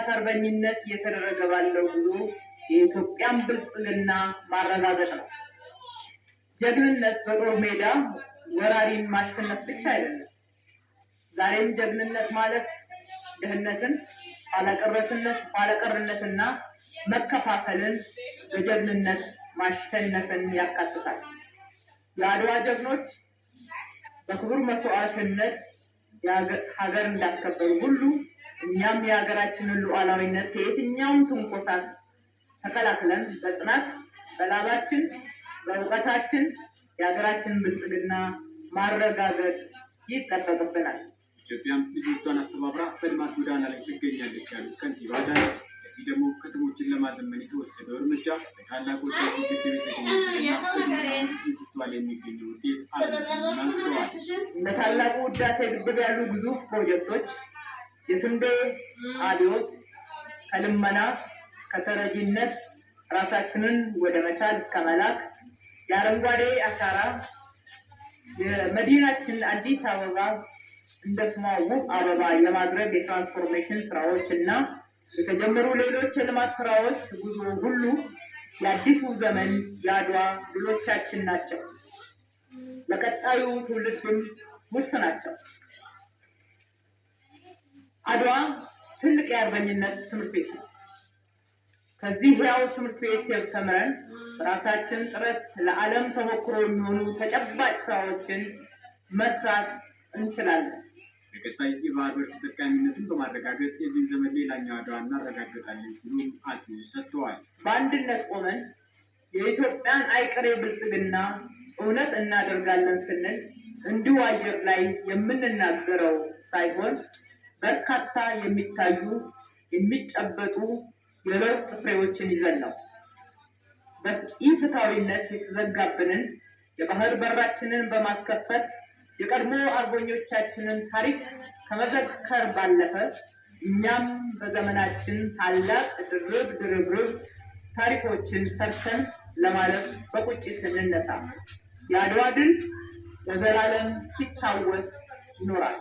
አርበኝነት እየተደረገ ባለው ጉዞ የኢትዮጵያን ብልጽግና ማረጋገጥ ነው። ጀግንነት በጦር ሜዳ ወራሪን ማሸነፍ ብቻ አይደለም። ዛሬም ጀግንነት ማለት ድህነትን፣ ኋላቀርነትና መከፋፈልን በጀግንነት ማሸነፍን ያካትታል። የአድዋ ጀግኖች በክቡር መስዋዕትነት ሀገር እንዳስከበሩ ሁሉ እኛም የሀገራችንን ሉዓላዊነት ከየትኛውም ትንኮሳ ተከላክለን በጽናት በላባችን በእውቀታችን የሀገራችንን ብልጽግና ማረጋገጥ ይጠበቅብናል። ኢትዮጵያም ልጆቿን አስተባብራ በልማት ጎዳና ላይ ትገኛለች ያሉት ከንቲባ አዳነች፣ ለዚህ ደግሞ ከተሞችን ለማዘመን የተወሰደው እርምጃ በታላቁ ህዳሴ ግድብ የተገኘ የሚገኘው ውጤት አንስተዋል። እንደ ታላቁ ህዳሴ ግድብ ያሉ ግዙፍ ፕሮጀክቶች የስንዴ አብዮት ከልመና ከተረጂነት ራሳችንን ወደ መቻል እስከ መላክ የአረንጓዴ አሻራ የመዲናችን አዲስ አበባ እንደ ስሟ ውብ አበባ የማድረግ የትራንስፎርሜሽን ስራዎች እና የተጀመሩ ሌሎች የልማት ስራዎች ጉዞ ሁሉ የአዲሱ ዘመን የአድዋ ድሎቻችን ናቸው። ለቀጣዩ ትውልድም ውርስ ናቸው። አድዋ ትልቅ የአርበኝነት ትምህርት ቤት ነው። ከዚህ ሕያው ትምህርት ቤት ተምረን በራሳችን ጥረት ለዓለም ተሞክሮ የሚሆኑ ተጨባጭ ስራዎችን መስራት እንችላለን። በቀጣይ የባህር በር ተጠቃሚነትን በማረጋገጥ የዚህ ዘመን ሌላኛው አድዋ እናረጋግጣለን ሲሉ አጽንኦት ሰጥተዋል። በአንድነት ቆመን የኢትዮጵያን አይቀሬ ብልጽግና እውነት እናደርጋለን ስንል እንዲሁ አየር ላይ የምንናገረው ሳይሆን በርካታ የሚታዩ የሚጨበጡ የለውጥ ፍሬዎችን ይዘን ነው። በኢፍትሐዊነት የተዘጋብንን የባህር በራችንን በማስከፈት የቀድሞ አርበኞቻችንን ታሪክ ከመዘከር ባለፈ እኛም በዘመናችን ታላቅ ድርብርብ ታሪኮችን ሰርተን ለማለፍ በቁጭት እንነሳ። የአድዋ ድል ለዘላለም ሲታወስ ይኖራል።